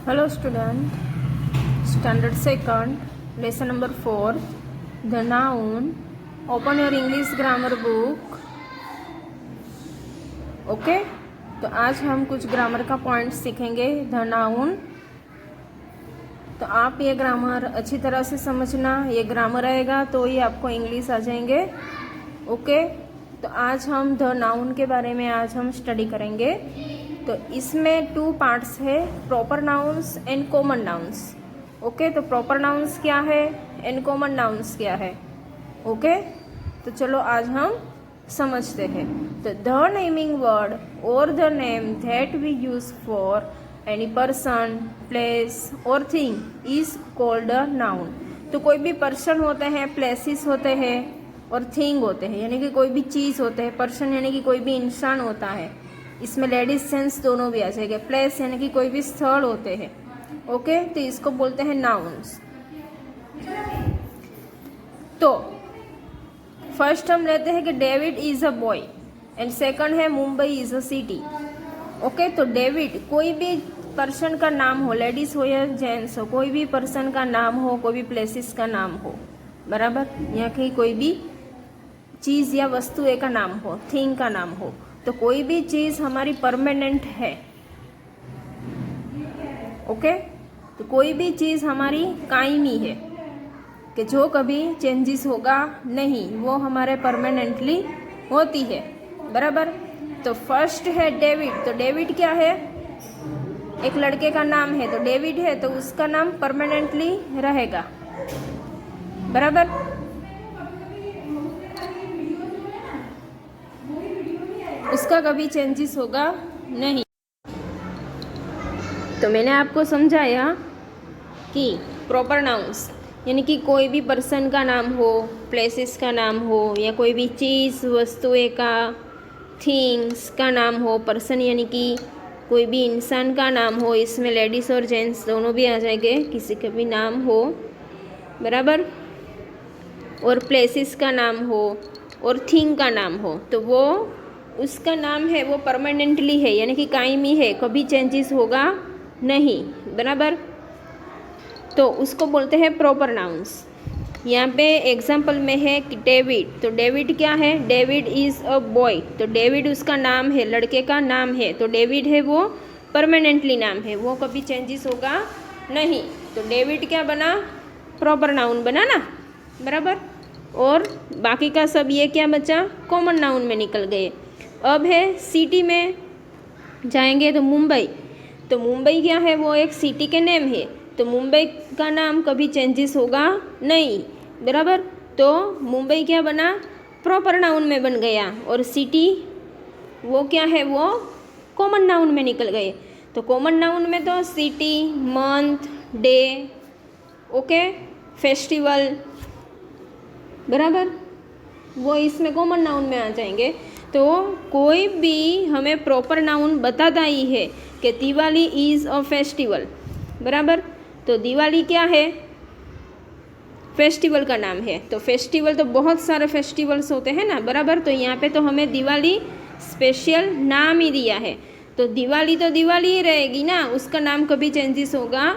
Hello student, standard second, lesson number 4, the noun. Open your English grammar book. Okay तो आज हम कुछ grammar का पॉइंट सीखेंगे द नाउन। तो आप ये ग्रामर अच्छी तरह से समझना, ये ग्रामर आएगा तो ही आपको इंग्लिश आ जाएंगे। ओके तो आज हम द नाउन के बारे में आज हम स्टडी करेंगे। तो इसमें 2 पार्ट्स है, proper nouns and common nouns. Okay तो प्रॉपर नाउन्स क्या है एंड कॉमन नाउन्स क्या है। ओके तो चलो आज हम समझते हैं। तो द नेमिंग वर्ड और the name that we use for any person, place और thing is called a noun. तो कोई भी पर्सन होते हैं, प्लेसेस होते हैं और थिंग होते हैं, यानी कि कोई भी चीज़ होते हैं। पर्सन यानी कि कोई भी इंसान होता है, इसमें लेडीज सेंस दोनों भी आ जाएंगे। प्लेस यानी कि कोई भी स्थल होते हैं। ओके तो इसको बोलते हैं नाउन्स। तो फर्स्ट हम लेते हैं कि David is a boy and second है Mumbai is a city. Okay तो डेविड कोई भी पर्सन का नाम हो, लेडीज हो या जेंट्स हो, कोई भी पर्सन का नाम हो, कोई भी प्लेसेस का नाम हो, बराबर, या कि कोई भी चीज़ या वस्तु का नाम हो, थिंग का नाम हो। तो कोई भी चीज़ हमारी परमानेंट है। ओके तो कोई भी चीज़ हमारी कायमी है कि जो कभी चेंजेस होगा नहीं, वो हमारे परमानेंटली होती है, बराबर। तो फर्स्ट है डेविड। तो डेविड क्या है? एक लड़के का नाम है, तो डेविड है तो उसका नाम परमानेंटली रहेगा, बराबर। उसका कभी चेंजेस होगा नहीं। तो मैंने आपको समझाया कि प्रॉपर नाउन्स यानी कि कोई भी पर्सन का नाम हो, प्लेसेस का नाम हो, या कोई भी चीज़ वस्तुएं का, थिंग्स का नाम हो। पर्सन यानी कि कोई भी इंसान का नाम हो, इसमें लेडीज़ और जेंट्स दोनों भी आ जाएंगे, किसी का भी नाम हो, बराबर। और प्लेसेस का नाम हो और थिंग का नाम हो, तो वो उसका नाम है वो परमानेंटली है, यानी कि कायमी है, कभी चेंजेस होगा नहीं, बराबर। तो उसको बोलते हैं प्रॉपर नाउन्स। यहाँ पे एग्जाम्पल में है कि डेविड। तो डेविड क्या है? David is a boy. तो डेविड उसका नाम है, लड़के का नाम है, तो डेविड है वो परमानेंटली नाम है, वो कभी चेंजेस होगा नहीं। तो डेविड क्या बना? प्रॉपर नाउन बना ना, बराबर। और बाकी का सब ये क्या बचा? कॉमन नाउन में निकल गए। अब है सिटी में जाएंगे तो मुंबई। तो मुंबई क्या है? वो एक सिटी के नेम है, तो मुंबई का नाम कभी चेंजेस होगा नहीं, बराबर। तो मुंबई क्या बना? प्रॉपर नाउन में बन गया। और सिटी वो क्या है? वो कॉमन नाउन में निकल गए। तो कॉमन नाउन में तो city, month, day, okay, festival, बराबर, वो इसमें कॉमन नाउन में आ जाएंगे। तो कोई भी हमें प्रॉपर नाउन बताता ही है कि दिवाली इज़ अ फेस्टिवल, बराबर। तो दिवाली क्या है? फेस्टिवल का नाम है। तो फेस्टिवल तो बहुत सारे फेस्टिवल्स होते हैं ना, बराबर। तो यहाँ पे तो हमें दिवाली स्पेशल नाम ही दिया है, तो दिवाली तो दिवाली ही रहेगी ना, उसका नाम कभी चेंजेस होगा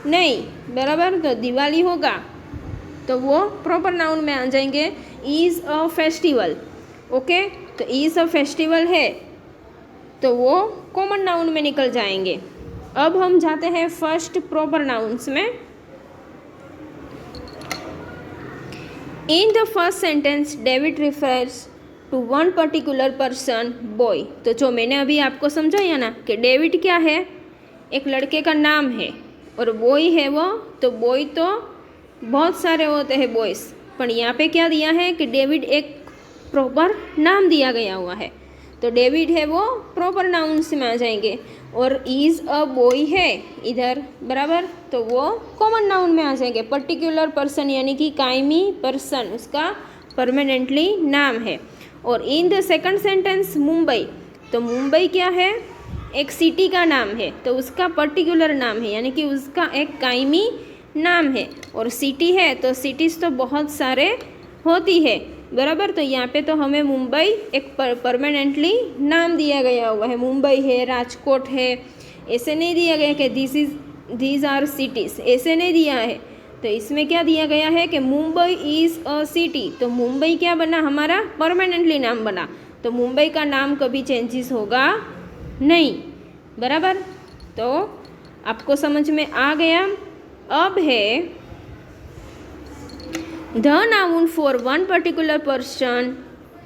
नहीं, बराबर। तो दिवाली होगा तो वो प्रॉपर नाउन में आ जाएंगे। इज़ अ फेस्टिवल, ओके, तो इज़ अ फेस्टिवल है तो वो कॉमन नाउन में निकल जाएंगे। अब हम जाते हैं फर्स्ट प्रॉपर नाउन्स में। In the first sentence David refers to one particular person, boy. तो जो मैंने अभी आपको समझाया ना कि डेविड क्या है? एक लड़के का नाम है, और बॉय है वो, तो बॉय तो बहुत सारे होते हैं बॉयज़, पर यहाँ पे क्या दिया है कि डेविड एक प्रॉपर नाम दिया गया हुआ है, तो डेविड है वो प्रॉपर नाउन्स में आ जाएंगे। और इज़ अ बॉय है इधर, बराबर, तो वो कॉमन नाउन में आ जाएंगे। पर्टिकुलर पर्सन यानी कि कायमी पर्सन, उसका परमानेंटली नाम है। और इन द सेकंड सेंटेंस मुंबई। तो मुंबई क्या है? एक सिटी का नाम है, तो उसका पर्टिकुलर नाम है, यानी कि उसका एक कायमी नाम है। और सिटी है तो सिटीज़ तो बहुत सारे होती है, बराबर। तो यहाँ पे तो हमें मुंबई एक परमानेंटली नाम दिया गया हुआ है। मुंबई है, राजकोट है, ऐसे नहीं दिया गया कि this is these are cities, ऐसे नहीं दिया है। तो इसमें क्या दिया गया है कि मुंबई इज़ अ सिटी, तो मुंबई क्या बना, हमारा परमानेंटली नाम बना। तो मुंबई का नाम कभी चेंजेस होगा नहीं, बराबर। तो आपको समझ में आ गया। अब है the noun for one particular person,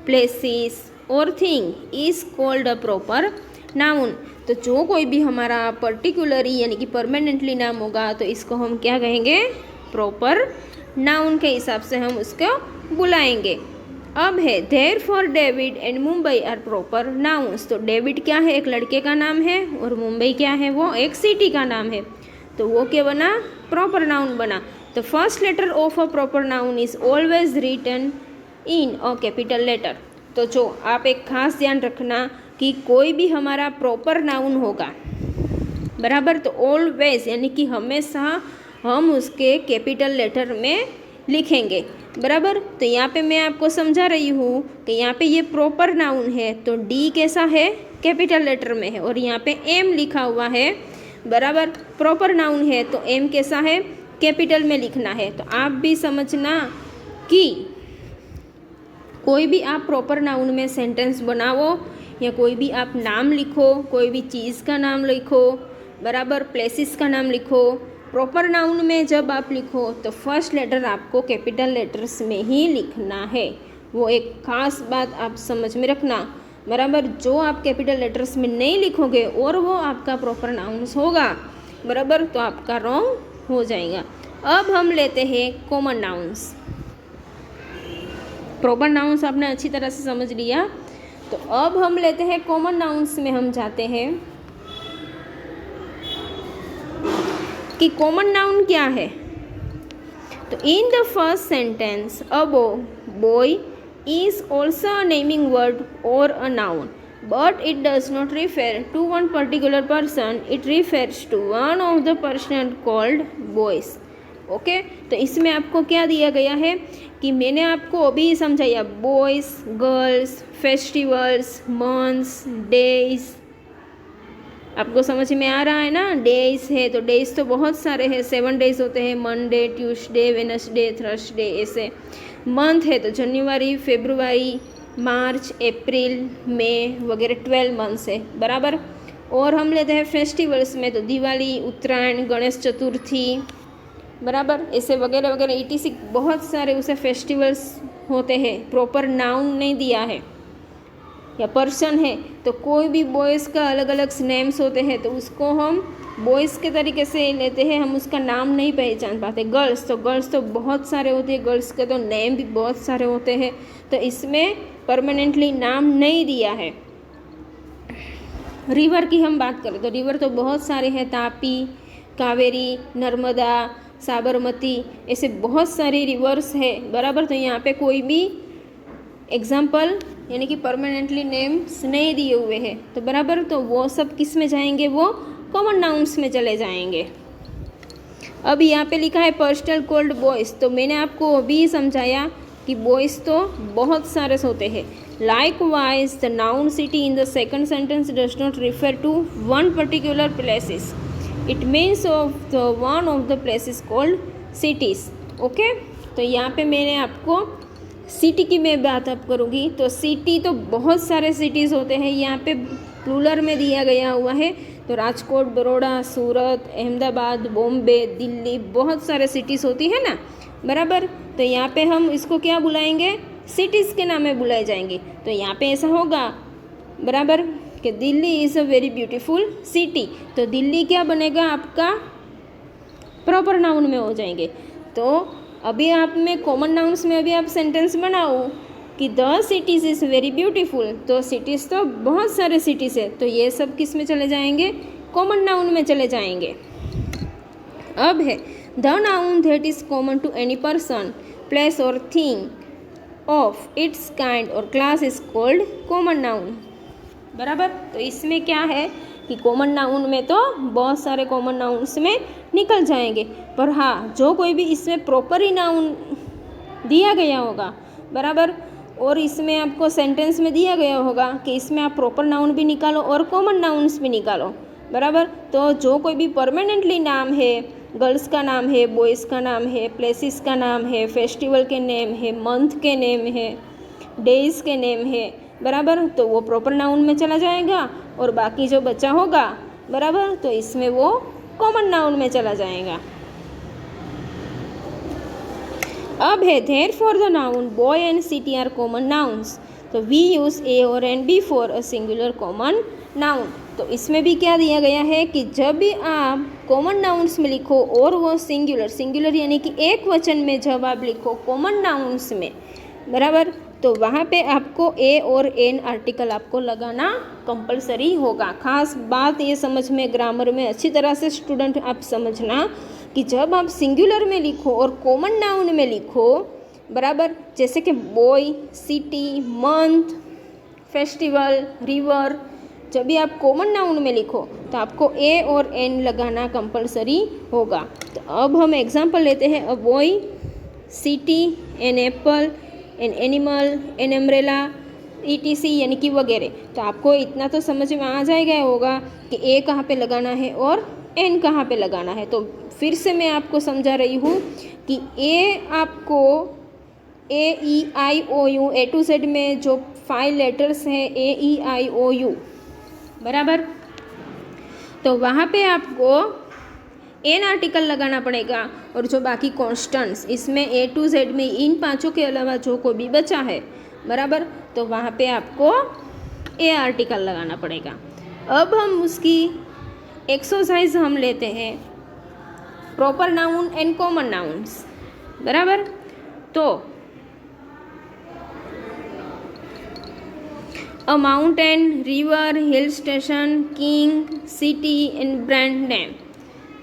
places और thing is called a proper noun. तो जो कोई भी हमारा पर्टिकुलरली यानी कि परमानेंटली नाम होगा तो इसको हम क्या कहेंगे, प्रॉपर नाउन के हिसाब से हम उसको बुलाएंगे। अब है therefore David and Mumbai are proper nouns. तो डेविड क्या है, एक लड़के का नाम है, और मुंबई क्या है, वो एक सिटी का नाम है। तो वो क्या बना, प्रॉपर नाउन बना। The first letter of a proper noun is always written in a capital letter. तो जो आप एक खास ध्यान रखना कि कोई भी हमारा प्रॉपर नाउन होगा, बराबर, तो ऑलवेज यानी कि हमेशा हम उसके कैपिटल लेटर में लिखेंगे, बराबर। तो यहाँ पे मैं आपको समझा रही हूँ कि यहाँ पे ये प्रॉपर नाउन है तो डी कैसा है, कैपिटल लेटर में है, और यहाँ पे एम लिखा हुआ है, बराबर। प्रॉपर नाउन है तो एम कैसा है, कैपिटल में लिखना है। तो आप भी समझना कि कोई भी आप प्रॉपर नाउन में सेंटेंस बनाओ या कोई भी आप नाम लिखो, कोई भी चीज़ का नाम लिखो, बराबर, प्लेसेस का नाम लिखो, प्रॉपर नाउन में जब आप लिखो तो फर्स्ट लेटर आपको कैपिटल लेटर्स में ही लिखना है। वो एक ख़ास बात आप समझ में रखना, बराबर। जो आप कैपिटल लेटर्स में नहीं लिखोगे और वो आपका प्रॉपर नाउन्स होगा, बराबर, तो आपका रॉन्ग हो जाएगा। अब हम लेते हैं कॉमन नाउन्स। प्रॉपर नाउन्स आपने अच्छी तरह से समझ लिया, तो अब हम लेते हैं कॉमन नाउन्स में हम जाते हैं कि कॉमन नाउन क्या है। तो इन द फर्स्ट सेंटेंस अबो boy is also a naming word और a noun, but it does not refer to one particular person, it refers to one of the person called boys। Okay, तो इसमें आपको क्या दिया गया है कि मैंने आपको अभी समझाया, boys, girls, festivals, months, days. आपको समझ में आ रहा है ना, डेज है तो डेज तो बहुत सारे हैं, 7 डेज होते हैं, मंडे, ट्यूसडे, वेडनेसडे, थर्सडे, ऐसे। मंथ है तो जनवरी, फरवरी, मार्च, अप्रैल, मई वगैरह 12 मंथ्स है, बराबर। और हम लेते हैं फेस्टिवल्स में तो दिवाली, उत्तरायण, गणेश चतुर्थी, बराबर, ऐसे वगैरह वगैरह ETC बहुत सारे उसे फेस्टिवल्स होते हैं। प्रॉपर नाउन नहीं दिया है या पर्सन है तो कोई भी बॉयज़ का अलग अलग नेम्स होते हैं तो उसको हम बॉयज़ के तरीके से लेते हैं, हम उसका नाम नहीं पहचान पाते। गर्ल्स तो बहुत सारे होते हैं, गर्ल्स के तो नेम भी बहुत सारे होते हैं, तो इसमें परमानेंटली नाम नहीं दिया है। रिवर की हम बात करें तो रिवर तो बहुत सारे हैं, तापी, कावेरी, नर्मदा, साबरमती, ऐसे बहुत सारी रिवर्स है, बराबर। तो यहाँ पे कोई भी एग्जाम्पल यानी कि परमानेंटली नेम्स नहीं दिए हुए हैं, तो बराबर, तो वो सब किस में जाएंगे, वो कॉमन नाउन्स में चले जाएंगे। अब यहाँ पे लिखा है पर्सनल कॉल्ड बॉयज़, तो मैंने आपको अभी समझाया कि बॉयज़ तो बहुत सारे होते हैं। Likewise the noun city in the second sentence does not refer to one particular places, it means of the one of the places called cities. Okay, तो यहाँ पे मैंने आपको सिटी की मैं बात अब करूँगी, तो सिटी तो बहुत सारे सिटीज़ होते हैं, यहाँ पे प्लूरल में दिया गया हुआ है। तो राजकोट, बड़ौदा, सूरत, अहमदाबाद, बॉम्बे, दिल्ली, बहुत सारे सिटीज़ होती है ना, बराबर। तो यहाँ पे हम इसको क्या बुलाएंगे, सिटीज़ के नाम में बुलाए जाएंगे। तो यहाँ पे ऐसा होगा, बराबर, कि Delhi is a very beautiful city, तो दिल्ली क्या बनेगा, आपका प्रॉपर नाउन में हो जाएंगे। तो अभी आप में कॉमन नाउन्स में अभी आप सेंटेंस बनाओ कि the cities is very beautiful, तो सिटीज़ तो बहुत सारे सिटीज़ है, तो ये सब किस में चले जाएंगे, कॉमन नाउन में चले जाएंगे। अब है the noun that is common to any person, place और थिंग ऑफ इट्स काइंड और class is called common noun, बराबर। तो इसमें क्या है कि कॉमन नाउन में तो बहुत सारे कॉमन नाउन्स में निकल जाएंगे, पर हाँ, जो कोई भी इसमें प्रॉपर ही नाउन दिया गया होगा, बराबर, और इसमें आपको सेंटेंस में दिया गया होगा कि इसमें आप प्रॉपर नाउन भी निकालो और कॉमन नाउन्स भी निकालो, बराबर। तो जो कोई भी परमानेंटली नाम है, गर्ल्स का नाम है, बॉयज़ का नाम है, प्लेसेस का नाम है, फेस्टिवल के नेम है, मंथ के नेम है, डेज के नेम है, बराबर, तो वो प्रॉपर नाउन में चला जाएगा। और बाकी जो बचा होगा, बराबर, तो इसमें वो कॉमन नाउन में चला जाएगा। अब है therefore the noun boy and city are common nouns, तो वी यूज़ ए और an before a singular common noun. तो इसमें भी क्या दिया गया है कि जब भी आप कॉमन नाउन्स में लिखो और वो सिंगुलर यानी कि एक वचन में जब आप लिखो कॉमन नाउन्स में, बराबर, तो वहाँ पे आपको ए और एन आर्टिकल आपको लगाना कंपलसरी होगा। खास बात ये समझ में, ग्रामर में अच्छी तरह से स्टूडेंट आप समझना कि जब आप सिंगुलर में लिखो और कॉमन नाउन में लिखो, बराबर, जैसे कि boy, city, month, festival, river, जब भी आप कॉमन नाउन में लिखो तो आपको ए और एन लगाना कंपलसरी होगा। तो अब हम एग्जांपल लेते हैं। A boy, city, an apple, an animal, an umbrella, ETC यानी कि वगैरह। तो आपको इतना तो समझ में आ जाएगा होगा कि ए कहाँ पे लगाना है और एन कहाँ पे लगाना है। तो फिर से मैं आपको समझा रही हूँ कि ए आपको AEIOU A to Z में जो 5 लेटर्स हैं AEIOU, बराबर, तो वहाँ पे आपको एन आर्टिकल लगाना पड़ेगा। और जो बाकी कॉन्स्टेंट्स इसमें A to Z में इन पांचों के अलावा जो कोई भी बचा है, बराबर, तो वहाँ पे आपको ए आर्टिकल लगाना पड़ेगा। अब हम उसकी एक्सरसाइज हम लेते हैं, proper noun and common nouns, बराबर। तो अ mountain, river, hill station, king, city and brand name,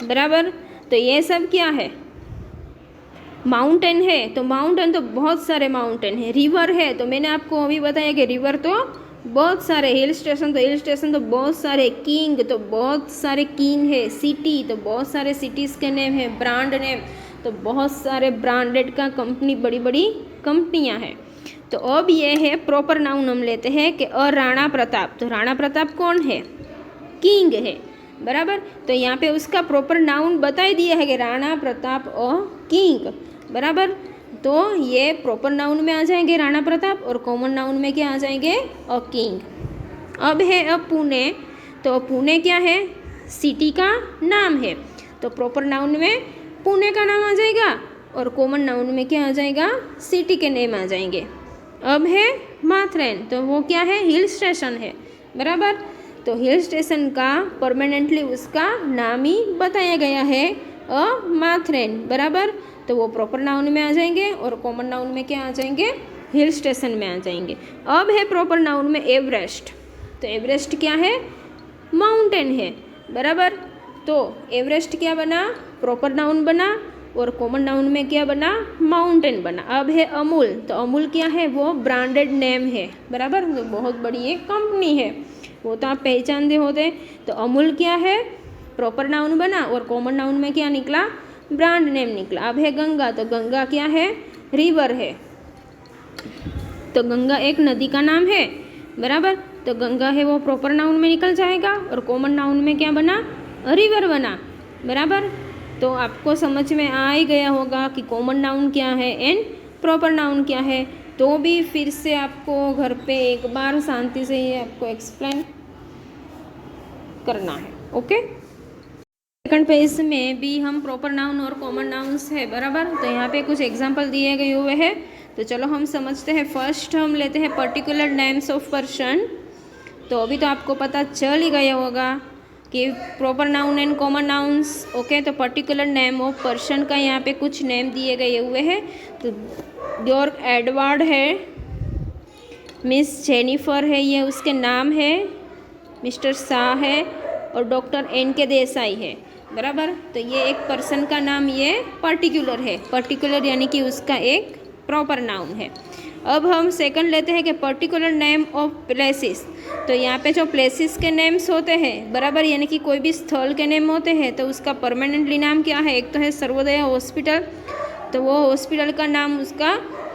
बराबर। तो ये सब क्या है? माउंटेन है, तो माउंटेन तो बहुत सारे माउंटेन है। रिवर है, तो मैंने आपको अभी बताया कि रिवर तो बहुत सारे, हिल स्टेशन तो बहुत सारे, किंग तो बहुत सारे किंग है, सिटी तो बहुत सारे सिटीज़ के नेम है, ब्रांड नेम तो बहुत सारे ब्रांडेड का कंपनी, बड़ी बड़ी कंपनियां हैं। तो अब ये है प्रॉपर नाउन हम लेते हैं कि राणा प्रताप। तो राणा प्रताप कौन है? किंग है, बराबर। तो यहाँ पे उसका प्रॉपर नाउन बता ही दिया है कि राणा प्रताप किंग, बराबर। तो ये प्रॉपर नाउन में आ जाएंगे राणा प्रताप, और कॉमन नाउन में क्या आ जाएंगे? किंग। अब है पुणे। तो पुणे क्या है? सिटी का नाम है। तो प्रॉपर नाउन में पुणे का नाम आ जाएगा, और कॉमन नाउन में क्या आ जाएगा? सिटी के नेम आ जाएंगे। अब है माथेरन। तो वो क्या है? हिल स्टेशन है, बराबर। तो हिल स्टेशन का परमानेंटली उसका नाम ही बताया गया है, माथेरन, बराबर। तो वो प्रॉपर नाउन में आ जाएंगे, और कॉमन नाउन में क्या आ जाएंगे? हिल स्टेशन में आ जाएंगे। अब है प्रॉपर नाउन में एवरेस्ट। तो एवरेस्ट क्या है? माउंटेन है, बराबर। तो एवरेस्ट क्या बना? प्रॉपर नाउन बना, और कॉमन नाउन में क्या बना? माउंटेन बना। अब है अमूल। तो अमूल क्या है? वो ब्रांडेड नेम है, बराबर। तो बहुत बड़ी एक कंपनी है, वो तो आप पहचानते होते। तो अमूल क्या है? प्रॉपर नाउन बना, और कॉमन नाउन में क्या निकला? ब्रांड नेम निकला। अब है गंगा। तो गंगा क्या है? रिवर है। तो गंगा एक नदी का नाम है, बराबर। तो गंगा है वो प्रॉपर नाउन में निकल जाएगा, और कॉमन नाउन में क्या बना? रिवर बना, बराबर। तो आपको समझ में आ ही गया होगा कि कॉमन नाउन क्या है एंड प्रॉपर नाउन क्या है। तो भी फिर से आपको घर पे एक बार शांति से ये आपको एक्सप्लेन करना है, ओके। सेकंड पेज में भी हम प्रॉपर नाउन और कॉमन नाउन्स है, बराबर। तो यहाँ पे कुछ एग्जांपल दिए गए हुए हैं, तो चलो हम समझते हैं। फर्स्ट हम लेते हैं पर्टिकुलर नेम्स ऑफ पर्सन। तो अभी तो आपको पता चल ही गया होगा कि proper noun and common nouns, okay. तो पर्टिकुलर नेम ऑफ पर्सन का यहाँ पे कुछ नेम दिए गए हुए हैं। तो जॉर्ज एडवर्ड है, मिस जेनिफर है, ये उसके नाम है, मिस्टर शाह है, और डॉक्टर NK देसाई है, बराबर। तो ये एक पर्सन का नाम, ये पर्टिकुलर है। पर्टिकुलर यानी कि उसका एक प्रॉपर नाउन है। अब हम सेकंड लेते हैं कि पर्टिकुलर नेम ऑफ प्लेसेस। तो यहाँ पे जो प्लेसेस के नेम्स होते हैं, बराबर, यानी कि कोई भी स्थल के नेम होते हैं, तो उसका परमानेंटली नाम क्या है? एक तो है सर्वोदय हॉस्पिटल, तो वो हॉस्पिटल का नाम उसका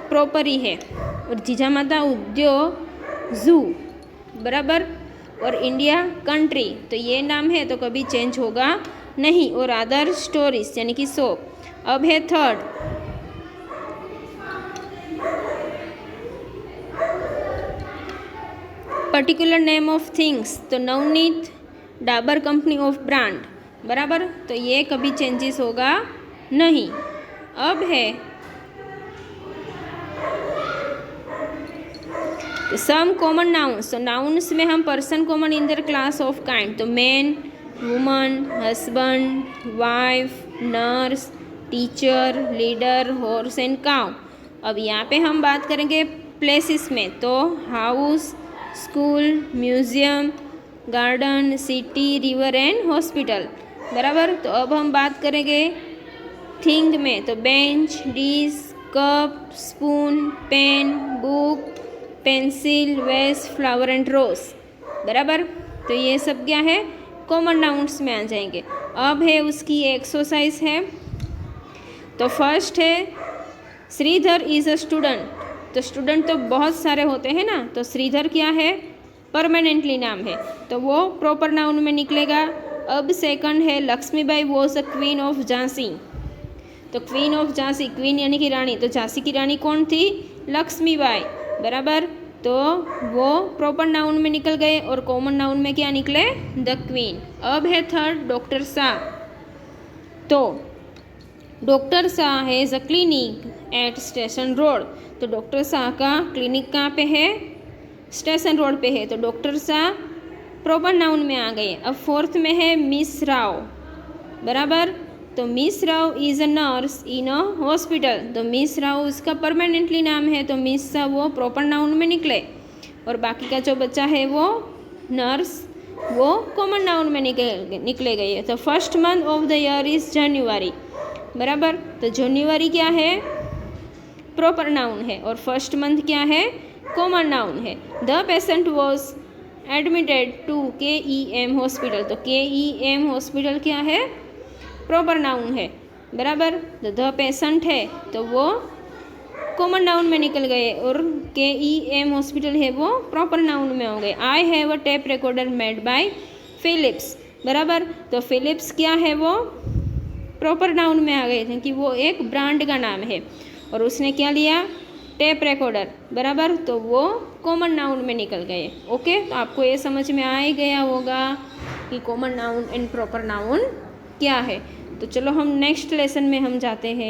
प्रॉपर ही है। और जीजामाता उद्योग जू, बराबर। और इंडिया कंट्री, तो ये नाम है तो कभी चेंज होगा नहीं। और अदर स्टोरीज यानी कि सो। अब है third, particular name of things, तो Navneet Dabur company of brand, बराबर, तो ये कभी चेंजेस होगा नहीं। अब है सम कॉमन नाउन्स, तो नाउन्स में हम person common in their class of kind, तो man, woman, husband, wife, nurse, teacher, leader, horse and cow. अब यहाँ पे हम बात करेंगे प्लेसेस में, तो house, school, museum, garden, city, river and hospital, बराबर। तो अब हम बात करेंगे थिंग में, तो bench, dish, cup, spoon, pen, book, pencil, vase, flower and rose, बराबर। तो ये सब क्या है, कॉमन नाउन्स में आ जाएंगे। अब है उसकी एक्सरसाइज है, तो फर्स्ट है श्रीधर इज अ स्टूडेंट, तो स्टूडेंट तो बहुत सारे होते हैं ना, तो श्रीधर क्या है, परमानेंटली नाम है, तो वो प्रॉपर नाउन में निकलेगा। अब सेकंड है Lakshmibai was a queen of Jhansi, तो क्वीन ऑफ झांसी, क्वीन यानी कि रानी, तो झांसी की रानी कौन थी, लक्ष्मीबाई, बराबर। तो वो प्रॉपर नाउन में निकल गए और कॉमन नाउन में क्या निकले, द क्वीन। अब है थर्ड डॉक्टर शाह, तो doctor Shah has a clinic eight station road, तो डॉक्टर शाह का क्लिनिक कहाँ पे है, स्टेशन रोड पे है, तो डॉक्टर शाह प्रॉपर नाउन में आ गए। अब फोर्थ में है मिस राव, बराबर, तो miss Rao is a nurse in a hospital, तो मिस राव उसका परमानेंटली नाम है, तो मिस राव वो प्रॉपर नाउन में निकले। और बाकी का जो बच्चा है वो नर्स, वो कॉमन नाउन में निकले गए। तो first month of the year is जनवरी, बराबर, तो जनवरी क्या है, प्रॉपर नाउन है, और फर्स्ट मंथ क्या है, कॉमन नाउन है। The patient was admitted to KEM hospital, तो KEM हॉस्पिटल क्या है, प्रॉपर नाउन है, बराबर। तो द पेशेंट है तो वो कॉमन नाउन में निकल गए, और KEM हॉस्पिटल है वो प्रॉपर नाउन में हो गए। I have a tape recorder made by Philips, बराबर, तो फिलिप्स क्या है, वो प्रॉपर नाउन में आ गए क्योंकि वो एक ब्रांड का नाम है, और उसने क्या लिया, टेप रिकॉर्डर, बराबर, तो वो कॉमन नाउन में निकल गए। ओके, तो आपको ये समझ में आ ही गया होगा कि common noun and proper noun क्या है। तो चलो हम नेक्स्ट लेसन में हम जाते हैं।